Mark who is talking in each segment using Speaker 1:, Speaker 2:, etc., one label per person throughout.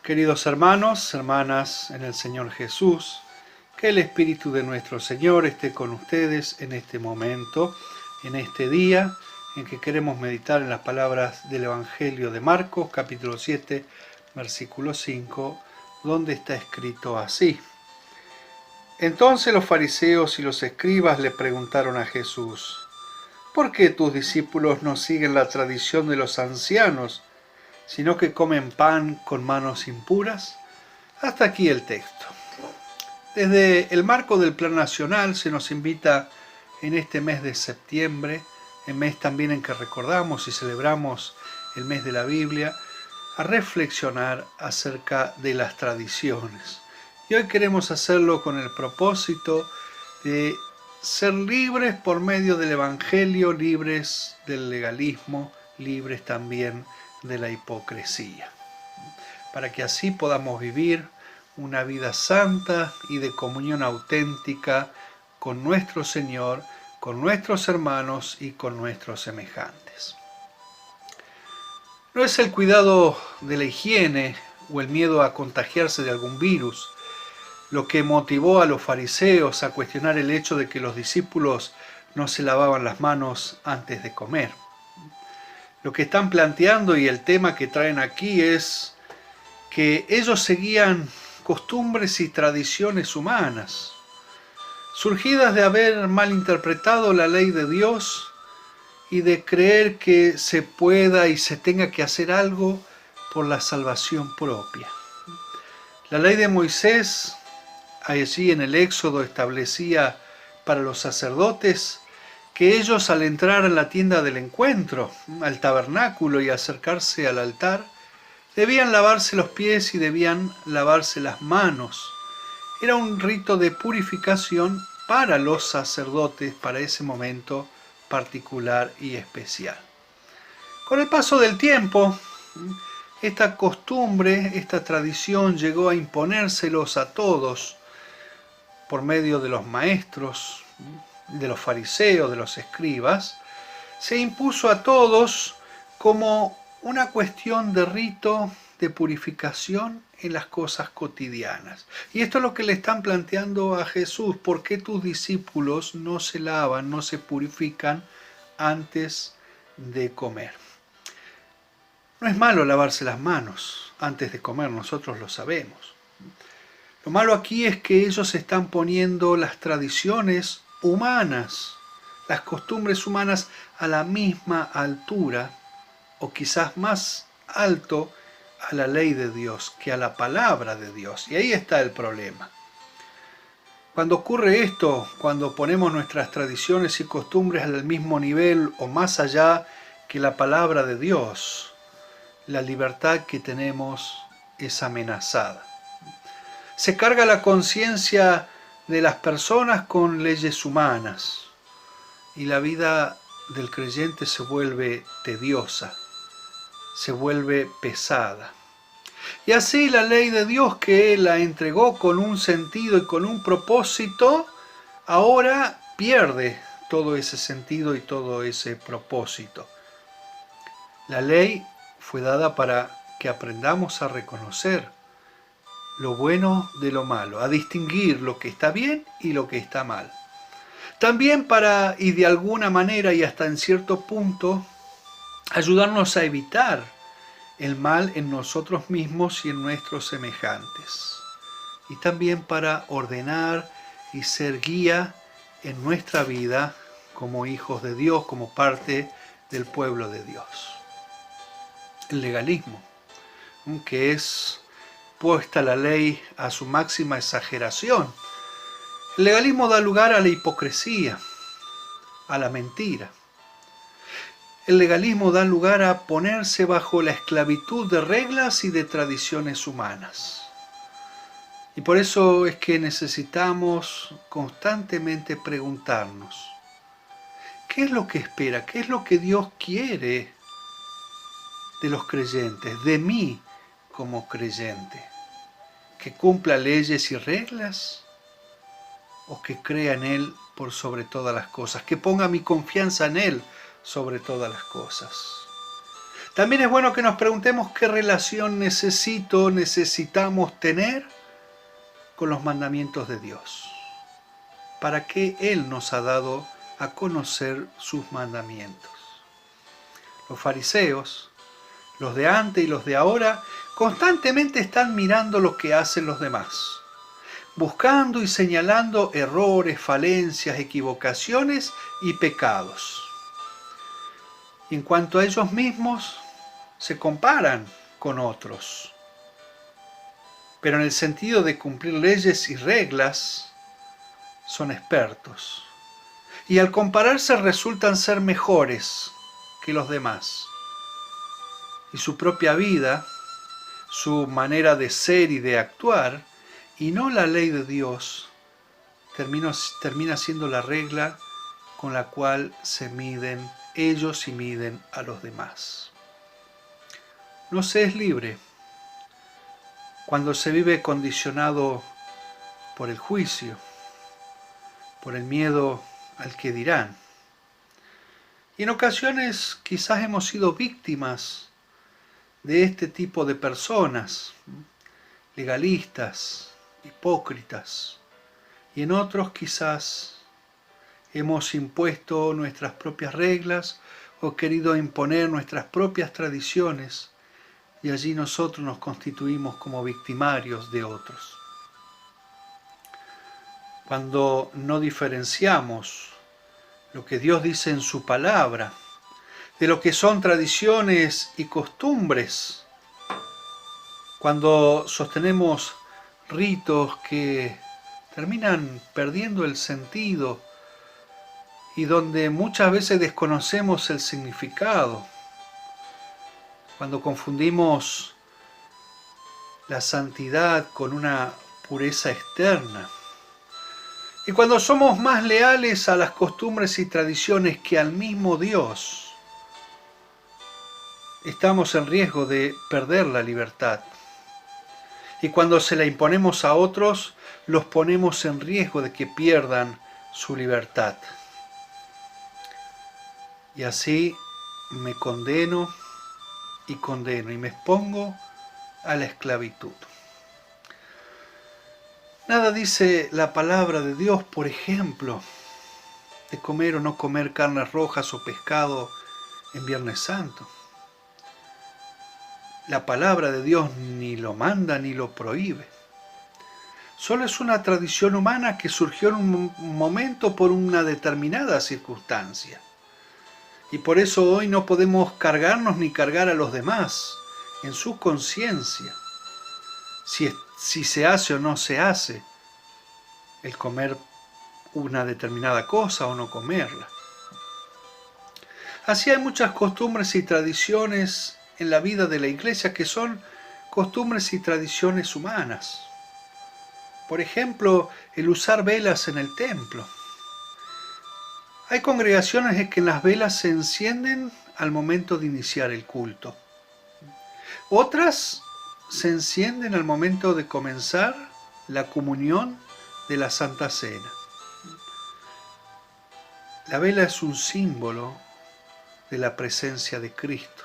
Speaker 1: Queridos hermanos, hermanas en el Señor Jesús, que el Espíritu de nuestro Señor esté con ustedes en este momento, en este día en que queremos meditar en las palabras del Evangelio de Marcos, capítulo 7, versículo 5, donde está escrito así. Entonces los fariseos y los escribas le preguntaron a Jesús: ¿por qué tus discípulos no siguen la tradición de los ancianos, sino que comen pan con manos impuras? Hasta aquí el texto. Desde el marco del Plan Nacional se nos invita en este mes de septiembre, el mes también en que recordamos y celebramos el mes de la Biblia, a reflexionar acerca de las tradiciones. Y hoy queremos hacerlo con el propósito de ser libres por medio del Evangelio, libres del legalismo, libres también de la hipocresía, para que así podamos vivir una vida santa y de comunión auténtica con nuestro Señor, con nuestros hermanos y con nuestros semejantes. No es el cuidado de la higiene o el miedo a contagiarse de algún virus lo que motivó a los fariseos a cuestionar el hecho de que los discípulos no se lavaban las manos antes de comer. Lo que están planteando y el tema que traen aquí es que ellos seguían costumbres y tradiciones humanas, surgidas de haber malinterpretado la ley de Dios y de creer que se pueda y se tenga que hacer algo por la salvación propia. La ley de Moisés, allí en el Éxodo, establecía para los sacerdotes que ellos, al entrar en la tienda del encuentro, al tabernáculo y acercarse al altar, debían lavarse los pies y debían lavarse las manos. Era un rito de purificación para los sacerdotes, para ese momento particular y especial. Con el paso del tiempo, esta costumbre, esta tradición llegó a imponérselos a todos por medio de los maestros, de los fariseos, de los escribas. Se impuso a todos como una cuestión de rito, de purificación en las cosas cotidianas. Y esto es lo que le están planteando a Jesús: ¿por qué tus discípulos no se lavan, no se purifican antes de comer? No es malo lavarse las manos antes de comer, nosotros lo sabemos. Lo malo aquí es que ellos están poniendo las tradiciones humanas, las costumbres humanas, a la misma altura, o quizás más alto, a la ley de Dios que a la palabra de Dios. Y ahí está el problema. Cuando ocurre esto, cuando ponemos nuestras tradiciones y costumbres al mismo nivel o más allá que la palabra de Dios, la libertad que tenemos es amenazada. Se carga la conciencia de las personas con leyes humanas y la vida del creyente se vuelve tediosa, se vuelve pesada. Y así la ley de Dios, que Él la entregó con un sentido y con un propósito, ahora pierde todo ese sentido y todo ese propósito. La ley fue dada para que aprendamos a reconocer lo bueno de lo malo, a distinguir lo que está bien y lo que está mal. También para, y de alguna manera y hasta en cierto punto, ayudarnos a evitar el mal en nosotros mismos y en nuestros semejantes. Y también para ordenar y ser guía en nuestra vida como hijos de Dios, como parte del pueblo de Dios. El legalismo, que es puesta la ley a su máxima exageración. El legalismo da lugar a la hipocresía, a la mentira. El legalismo da lugar a ponerse bajo la esclavitud de reglas y de tradiciones humanas. Y por eso es que necesitamos constantemente preguntarnos: ¿qué es lo que espera? ¿Qué es lo que Dios quiere de los creyentes, de mí como creyente? ¿Que cumpla leyes y reglas? ¿O que crea en Él por sobre todas las cosas? ¿Que ponga mi confianza en Él sobre todas las cosas? También es bueno que nos preguntemos qué relación necesitamos tener con los mandamientos de Dios. ¿Para qué Él nos ha dado a conocer sus mandamientos? Los fariseos, los de antes y los de ahora, constantemente están mirando lo que hacen los demás, buscando y señalando errores, falencias, equivocaciones y pecados. Y en cuanto a ellos mismos, se comparan con otros. Pero en el sentido de cumplir leyes y reglas, son expertos. Y al compararse resultan ser mejores que los demás. Y su propia vida, su manera de ser y de actuar, y no la ley de Dios, termina siendo la regla con la cual se miden ellos y miden a los demás. No se es libre cuando se vive condicionado por el juicio, por el miedo al que dirán. Y en ocasiones quizás hemos sido víctimas de este tipo de personas, legalistas, hipócritas, y en otros quizás hemos impuesto nuestras propias reglas o querido imponer nuestras propias tradiciones, y allí nosotros nos constituimos como victimarios de otros. Cuando no diferenciamos lo que Dios dice en su palabra de lo que son tradiciones y costumbres, cuando sostenemos ritos que terminan perdiendo el sentido y donde muchas veces desconocemos el significado, cuando confundimos la santidad con una pureza externa, y cuando somos más leales a las costumbres y tradiciones que al mismo Dios, estamos en riesgo de perder la libertad. Y cuando se la imponemos a otros, los ponemos en riesgo de que pierdan su libertad. Y así me condeno y me expongo a la esclavitud. Nada dice la palabra de Dios, por ejemplo, de comer o no comer carnes rojas o pescado en Viernes Santo. La palabra de Dios ni lo manda ni lo prohíbe. Solo es una tradición humana que surgió en un momento por una determinada circunstancia. Y por eso hoy no podemos cargarnos ni cargar a los demás en su conciencia. Si se hace o no se hace el comer una determinada cosa o no comerla. Así hay muchas costumbres y tradiciones en la vida de la iglesia que son costumbres y tradiciones humanas. Por ejemplo, el usar velas en el templo. Hay congregaciones en que las velas se encienden al momento de iniciar el culto. Otras se encienden al momento de comenzar la comunión de la Santa Cena. La vela es un símbolo de la presencia de Cristo.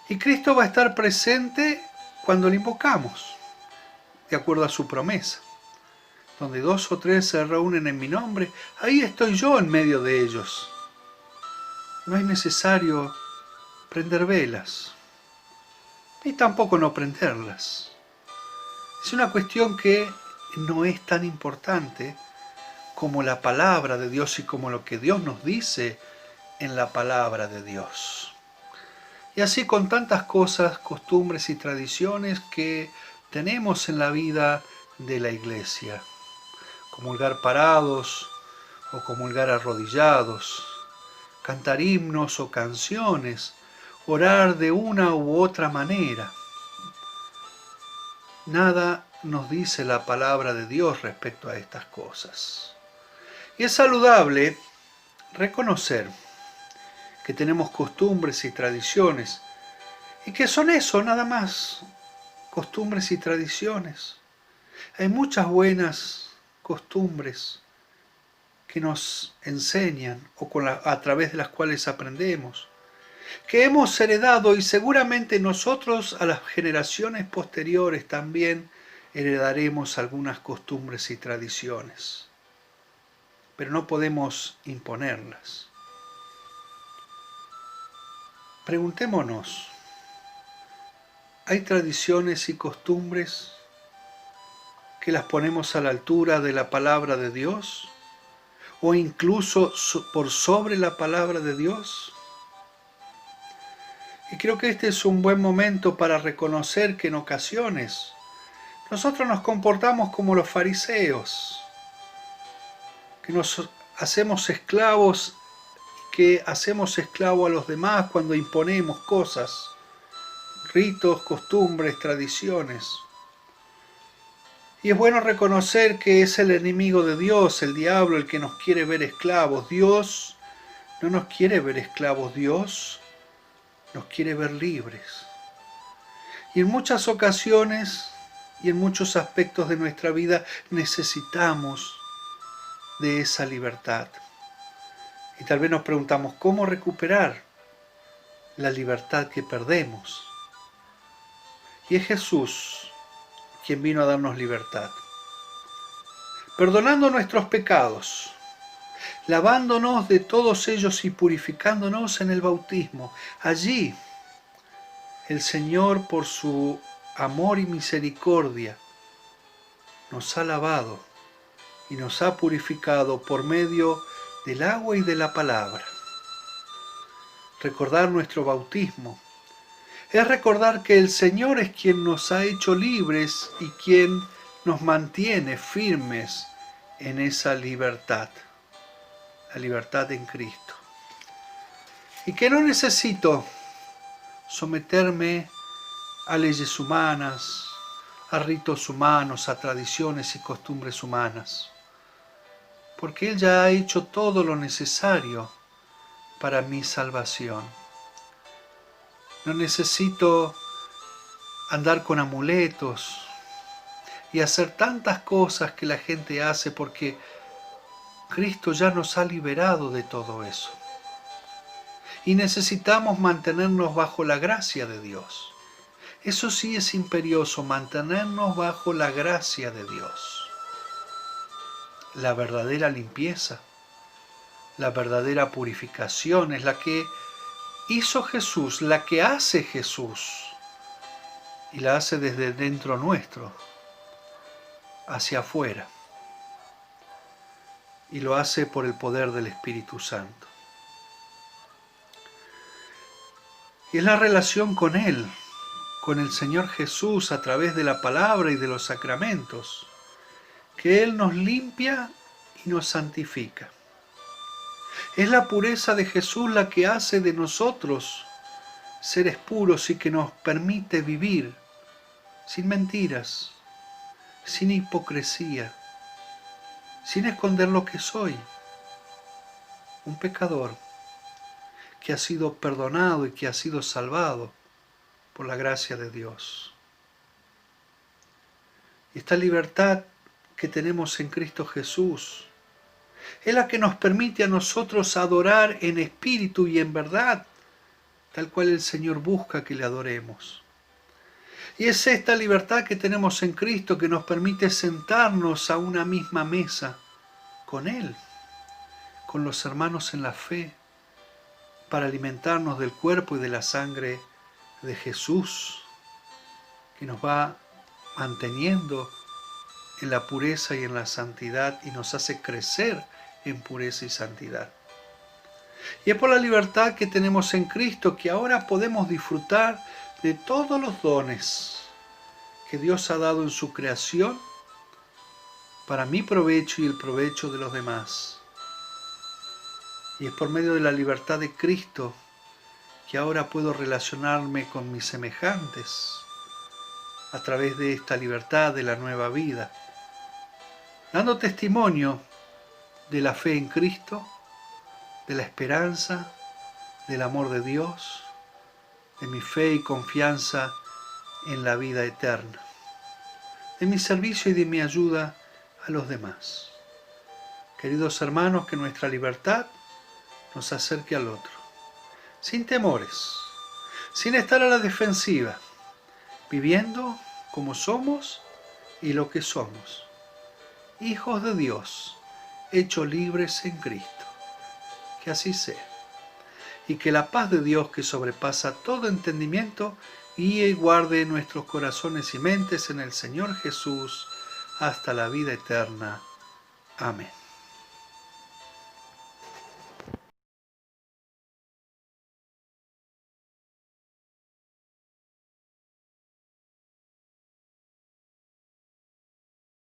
Speaker 1: Y Cristo va a estar presente cuando le invocamos, de acuerdo a su promesa. Donde 2 o 3 se reúnen en mi nombre, ahí estoy yo en medio de ellos. No es necesario prender velas, ni tampoco no prenderlas. Es una cuestión que no es tan importante como la palabra de Dios y como lo que Dios nos dice en la palabra de Dios. Y así con tantas cosas, costumbres y tradiciones que tenemos en la vida de la iglesia. Comulgar parados o comulgar arrodillados, cantar himnos o canciones, orar de una u otra manera. Nada nos dice la palabra de Dios respecto a estas cosas. Y es saludable reconocer que tenemos costumbres y tradiciones, y que son eso, nada más, costumbres y tradiciones. Hay muchas buenas costumbres que nos enseñan o a través de las cuales aprendemos, que hemos heredado, y seguramente nosotros a las generaciones posteriores también heredaremos algunas costumbres y tradiciones, pero no podemos imponerlas. Preguntémonos, ¿hay tradiciones y costumbres que las ponemos a la altura de la palabra de Dios? ¿O incluso por sobre la palabra de Dios? Y creo que este es un buen momento para reconocer que en ocasiones nosotros nos comportamos como los fariseos, que nos hacemos esclavos, que hacemos esclavo a los demás cuando imponemos cosas, ritos, costumbres, tradiciones. Y es bueno reconocer que es el enemigo de Dios, el diablo, el que nos quiere ver esclavos. Dios no nos quiere ver esclavos, Dios nos quiere ver libres. Y en muchas ocasiones y en muchos aspectos de nuestra vida necesitamos de esa libertad. Y tal vez nos preguntamos, ¿cómo recuperar la libertad que perdemos? Y es Jesús quien vino a darnos libertad, perdonando nuestros pecados, lavándonos de todos ellos y purificándonos en el bautismo. Allí el Señor, por su amor y misericordia, nos ha lavado y nos ha purificado por medio del agua y de la palabra. Recordar nuestro bautismo es recordar que el Señor es quien nos ha hecho libres y quien nos mantiene firmes en esa libertad, la libertad en Cristo. Y que no necesito someterme a leyes humanas, a ritos humanos, a tradiciones y costumbres humanas, porque Él ya ha hecho todo lo necesario para mi salvación. No necesito andar con amuletos y hacer tantas cosas que la gente hace, porque Cristo ya nos ha liberado de todo eso. Y necesitamos mantenernos bajo la gracia de Dios. Eso sí es imperioso, mantenernos bajo la gracia de Dios. La verdadera limpieza, la verdadera purificación es la que hizo Jesús, la que hace Jesús, y la hace desde dentro nuestro, hacia afuera, y lo hace por el poder del Espíritu Santo. Y es la relación con Él, con el Señor Jesús, a través de la palabra y de los sacramentos, que Él nos limpia y nos santifica. Es la pureza de Jesús la que hace de nosotros seres puros y que nos permite vivir sin mentiras, sin hipocresía, sin esconder lo que soy, un pecador que ha sido perdonado y que ha sido salvado por la gracia de Dios. Y esta libertad que tenemos en Cristo Jesús es la que nos permite a nosotros adorar en espíritu y en verdad, tal cual el Señor busca que le adoremos. Y es esta libertad que tenemos en Cristo que nos permite sentarnos a una misma mesa con Él, con los hermanos en la fe, para alimentarnos del cuerpo y de la sangre de Jesús, que nos va manteniendo en la pureza y en la santidad y nos hace crecer en pureza y santidad. Y es por la libertad que tenemos en Cristo que ahora podemos disfrutar de todos los dones que Dios ha dado en su creación para mi provecho y el provecho de los demás. Y es por medio de la libertad de Cristo que ahora puedo relacionarme con mis semejantes a través de esta libertad de la nueva vida, dando testimonio de la fe en Cristo, de la esperanza, del amor de Dios, de mi fe y confianza en la vida eterna, de mi servicio y de mi ayuda a los demás. Queridos hermanos, que nuestra libertad nos acerque al otro. sin temores, sin estar a la defensiva, viviendo como somos y lo que somos, hijos de Dios, hechos libres en Cristo. Que así sea. Y que la paz de Dios, que sobrepasa todo entendimiento, guíe y guarde nuestros corazones y mentes en el Señor Jesús hasta la vida eterna. Amén.